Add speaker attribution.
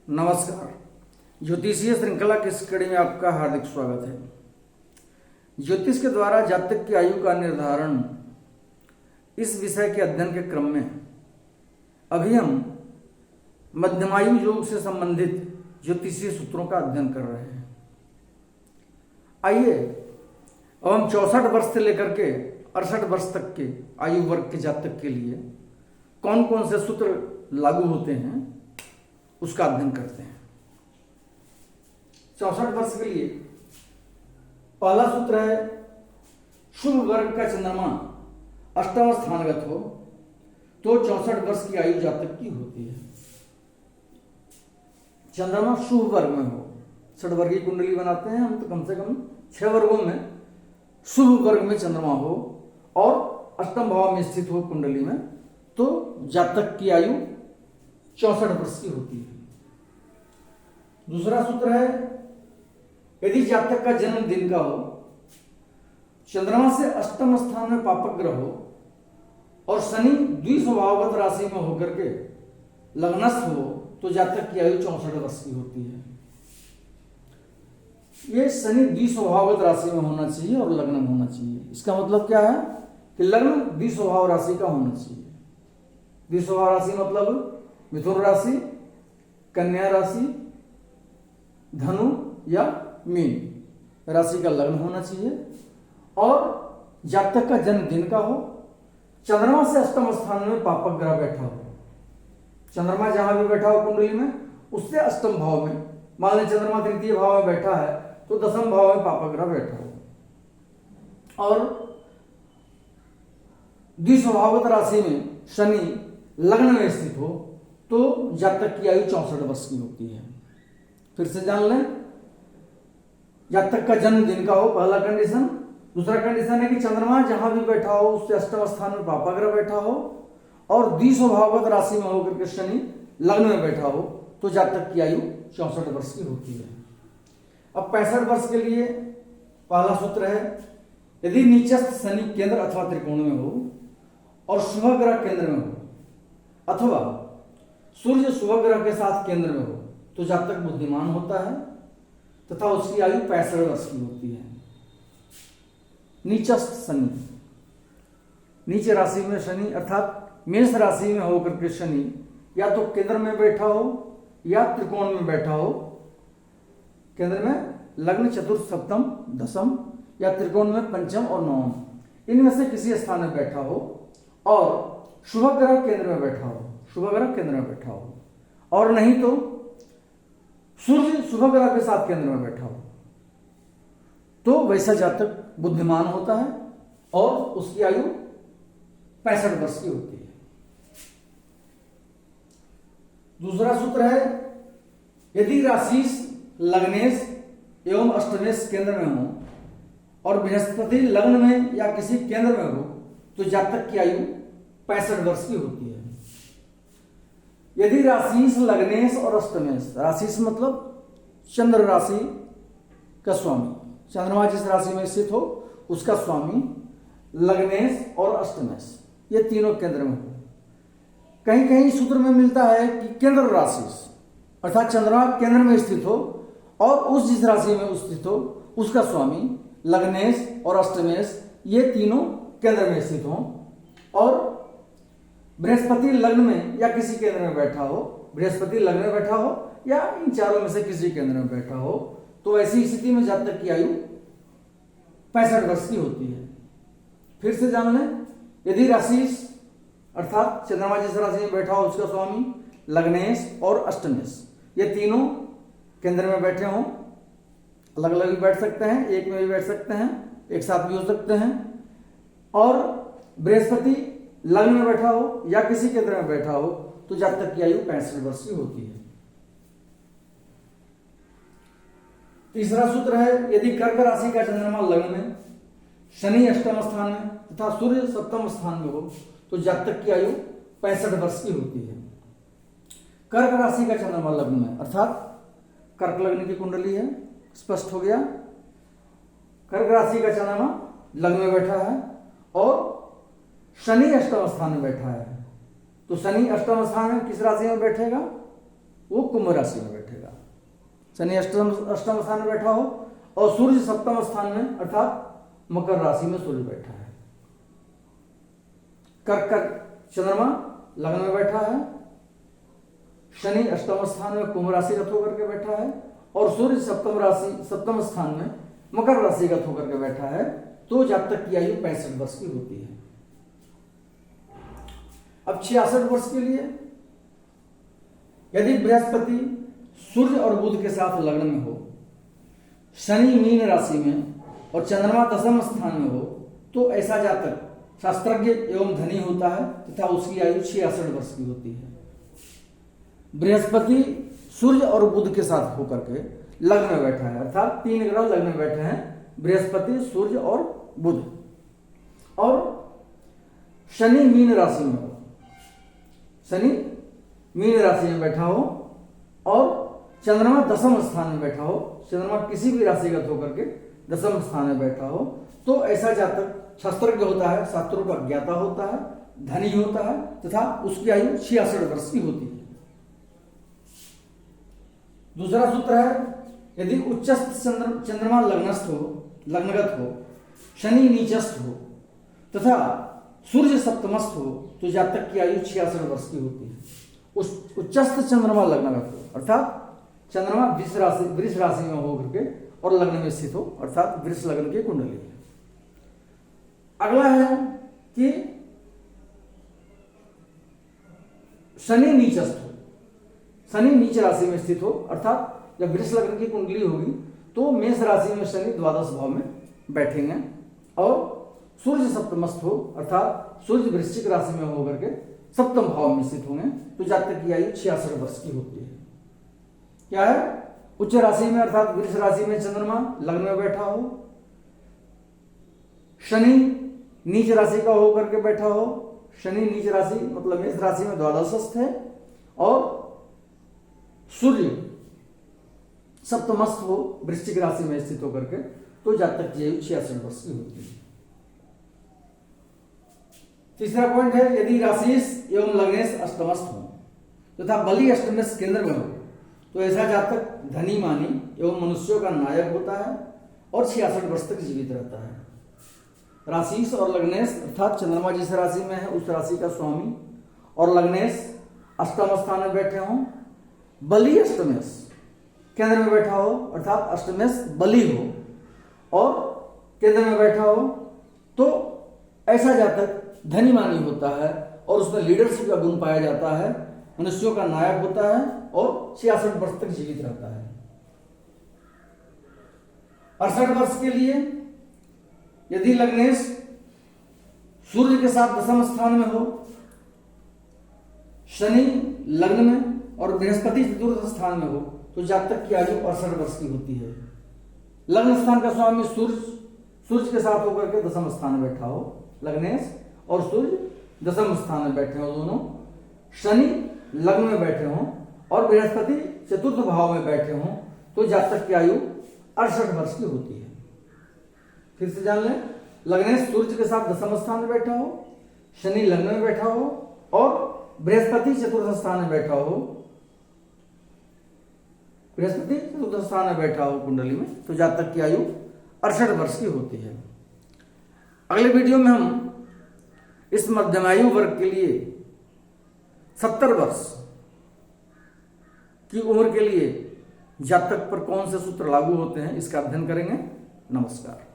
Speaker 1: नमस्कार। ज्योतिषीय श्रृंखला की इस कड़ी में आपका हार्दिक स्वागत है। ज्योतिष के द्वारा जातक की आयु का निर्धारण इस विषय के अध्ययन के क्रम में अभी हम मध्यमायु योग से संबंधित ज्योतिषीय सूत्रों का अध्ययन कर रहे हैं। आइए अब हम 64 वर्ष से लेकर के 68 वर्ष तक के आयु वर्ग के जातक के लिए कौन कौन से सूत्र लागू होते हैं उसका अध्ययन करते हैं। 64 वर्ष के लिए पहला सूत्र है, शुभ वर्ग का चंद्रमा अष्टम स्थानगत हो तो 64 वर्ष की आयु जातक की होती है। चंद्रमा शुभ वर्ग में हो, षड्वर्गीय कुंडली बनाते हैं हम तो कम से कम 6 वर्गों में शुभ वर्ग में चंद्रमा हो और अष्टम भाव में स्थित हो कुंडली में, तो जातक की आयु 64 वर्ष की होती है। दूसरा सूत्र है, यदि जातक का जन्म दिन का हो, चंद्रमा से अष्टम स्थान में पापक ग्रह हो और शनि द्विस्वभावगत राशि में होकर के लग्नस्थ हो तो जातक की आयु 64 वर्ष की होती है। ये शनि द्विस्वभावगत राशि में होना चाहिए और लग्न में होना चाहिए। इसका मतलब क्या है कि लग्न द्विस्वभाव राशि का होना चाहिए। द्विस्वभाव राशि मतलब मिथुन राशि, कन्या राशि, धनु या मीन राशि का लग्न होना चाहिए और जातक का जन्म दिन का हो, चंद्रमा से अष्टम स्थान में पापक ग्रह बैठा हो। चंद्रमा जहां भी बैठा हो कुंडली में उससे अष्टम भाव में, मान लें चंद्रमा तृतीय भाव में बैठा है तो दसम भाव में पापक ग्रह बैठा हो और द्विस्वभावगत राशि में शनि लग्न में स्थित हो तो जातक की आयु 64 वर्ष की होती है। फिर से जान लें, जातक का जन्म दिन का हो, पहला कंडीशन। दूसरा कंडीशन है कि चंद्रमा जहां भी बैठा हो उससे अष्टम स्थान में पापक ग्रह बैठा हो और द्विस्वभावगत राशि में होकर के शनि लग्न में बैठा हो तो जातक की आयु 64 वर्ष की होती है। अब 65 वर्ष के लिए पहला सूत्र है, यदि नीचस्थ शनि केंद्र अथवा त्रिकोण में हो और शुभ ग्रह केंद्र में हो अथवा सूर्य शुभ ग्रह के साथ केंद्र में हो तो जातक बुद्धिमान होता है तथा उसकी आयु 65 वर्ष की होती है। नीचस्थ शनि, नीचे राशि में शनि अर्थात मेष राशि में होकर के शनि या तो केंद्र में बैठा हो या त्रिकोण में बैठा हो। केंद्र में लग्न, चतुर्थ, सप्तम, दसम या त्रिकोण में पंचम और नवम, इनमें से किसी स्थान में बैठा हो और शुभ ग्रह केंद्र में बैठा हो, शुभ ग्रह केंद्र में बैठा हो और नहीं तो सूर्य शुभ ग्रह के साथ केंद्र में बैठा हो तो वैसा जातक बुद्धिमान होता है और उसकी आयु 65 वर्ष की होती है। दूसरा सूत्र है, यदि राशि लग्नेश एवं अष्टमेश केंद्र में हो और बृहस्पति लग्न में या किसी केंद्र में हो तो जातक की आयु 65 वर्ष की होती है। यदि राशि लग्नेश और अष्टमेश, राशि मतलब चंद्र राशि का स्वामी, चंद्रमा जिस राशि में स्थित हो उसका स्वामी, लग्नेश और अष्टमेश ये तीनों केंद्र में हो। कहीं कहीं सूत्र में मिलता है कि केंद्र राशि अर्थात चंद्रमा केंद्र में स्थित हो और उस जिस राशि में स्थित हो उसका स्वामी, लग्नेश और अष्टमेश ये तीनों केंद्र में स्थित हो और बृहस्पति लग्न में या किसी केंद्र में बैठा हो, बृहस्पति लग्न में बैठा हो या इन चारों में से किसी केंद्र में बैठा हो तो ऐसी स्थिति में जातक की आयु 65 वर्ष की होती है। फिर से जान लें, यदि राशि अर्थात चंद्रमा जिस राशि में बैठा हो उसका स्वामी, लग्नेश और अष्टमेश ये तीनों केंद्र में बैठे हों, अलग अलग भी बैठ सकते हैं, एक में भी बैठ सकते हैं, एक साथ भी हो सकते हैं और बृहस्पति लग्न में बैठा हो या किसी केंद्र में बैठा हो तो जातक की आयु 65 वर्ष की होती है। तीसरा सूत्र है, यदि कर्क राशि का चंद्रमा लग्न में, शनि अष्टम स्थान में तथा सूर्य सप्तम स्थान में हो तो जातक की आयु 65 वर्ष की होती है। कर्क राशि का चंद्रमा लग्न में अर्थात कर्क लग्न की कुंडली है, स्पष्ट हो गया। कर्क राशि का चंद्रमा लग्न में बैठा है और शनि अष्टम स्थान में बैठा है तो शनि अष्टम स्थान में किस राशि में बैठेगा? वो कुंभ राशि में बैठेगा। शनि अष्टम स्थान में बैठा हो और सूर्य सप्तम स्थान में अर्थात मकर राशि में सूर्य बैठा है। कर्क चंद्रमा लग्न में बैठा है, शनि अष्टम स्थान में कुंभ राशिगत होकर के बैठा है और सूर्य सप्तम स्थान में मकर राशिगत होकर के बैठा है। तो जातक की आयु 65 वर्ष की होती है। अब 66 वर्ष के लिए यदि बृहस्पति सूर्य और बुध के साथ लग्न में हो, शनि मीन राशि में और चंद्रमा दशम स्थान में हो, तो ऐसा जातक शास्त्रज्ञ एवं धनी होता है तथा उसकी आयु 66 वर्ष की होती है। बृहस्पति सूर्य और बुध के साथ होकर के लग्न में बैठा है, अर्थात 3 ग्रह लग्न में बैठे हैं, बृहस्पति सूर्य और बुध, और शनि मीन राशि में हो, शनि मीन राशि में बैठा हो और चंद्रमा दशम स्थान में बैठा हो, चंद्रमा किसी भी राशिगत होकर के दशम स्थान में बैठा हो, तो ऐसा जातक शास्त्रज्ञ होता है, शास्त्रों का ज्ञाता होता है, धनी होता है तथा उसकी आयु 66 वर्ष की होती है। दूसरा सूत्र है, यदि उच्चस्थ चंद्रमा लग्नगत हो, शनि नीचस्थ हो तथा सूर्य सप्तमस्थ हो, तो जातक की आयु 66 वर्ष की होती है। उच्चस्थ चंद्रमा लग्नगत हो अर्थात चंद्रमा वृष राशि में होकर के और लग्न में स्थित हो, अर्थात वृष लग्न की कुंडली है। अगला है कि शनि नीचस्थ हो, शनि नीच राशि में स्थित हो, अर्थात जब वृष लग्न की कुंडली होगी तो मेष राशि में शनि द्वादश भाव में बैठेंगे और सूर्य सप्तमस्थ हो, अर्थात सूर्य वृश्चिक राशि में होकर के सप्तम भाव में स्थित होंगे, तो जातक की आयु 66 वर्ष की होती है। क्या है? उच्च राशि में अर्थात वृष राशि में चंद्रमा लग्न में बैठा हो, शनि नीच राशि का होकर के बैठा हो, शनि नीच राशि मतलब मेष राशि में द्वादशस्थ है और सूर्य सप्तमस्थ हो वृश्चिक राशि में स्थित होकर के, तो जातक की आयु 66 वर्ष की होती है। तीसरा पॉइंट है, यदि राशिष एवं लग्नेश अष्टमस्थ हो तथा बलि अष्टमेश केंद्र में हो, तो ऐसा जातक धनी मानी एवं मनुष्यों का नायक होता है और 66 वर्ष तक जीवित रहता है। राशिष और लग्नेश अर्थात चंद्रमा जिस राशि में है उस राशि का स्वामी और लग्नेश अष्टम स्थान में बैठे हों, बलि अष्टमेश केंद्र में बैठा हो अर्थात अष्टमेश बलि हो और केंद्र में बैठा हो, तो ऐसा जातक धनी मानी होता है और उसमें लीडरशिप का गुण पाया जाता है, मनुष्यों का नायक होता है और 66 वर्ष तक जीवित रहता है। 68 वर्ष के लिए यदि लग्नेश सूर्य के साथ दशम स्थान में हो, शनि लग्न में और बृहस्पति चतुर्थ स्थान में हो, तो जातक की आयु 68 वर्ष की होती है। लग्न स्थान का स्वामी सूर्य के साथ होकर के दशम स्थान में बैठा हो, लग्नेश और सूर्य दशम स्थान में बैठे हो दोनों, शनि लग्न में बैठे हों और बृहस्पति चतुर्थ भाव में बैठे हों, तो जातक की आयु 68 वर्ष की होती है। फिर से जान लें, लग्नेश सूर्य के साथ दशम स्थान में बैठा हो, शनि लग्न में बैठा हो और बृहस्पति चतुर्थ स्थान में बैठा हो, बृहस्पति चतुर्थ स्थान में बैठा हो कुंडली में, तो जातक की आयु 68 वर्ष की होती है। अगले वीडियो में हम इस मध्यमायु वर्ग के लिए 70 वर्ष की उम्र के लिए जातक पर कौन से सूत्र लागू होते हैं इसका अध्ययन करेंगे। नमस्कार।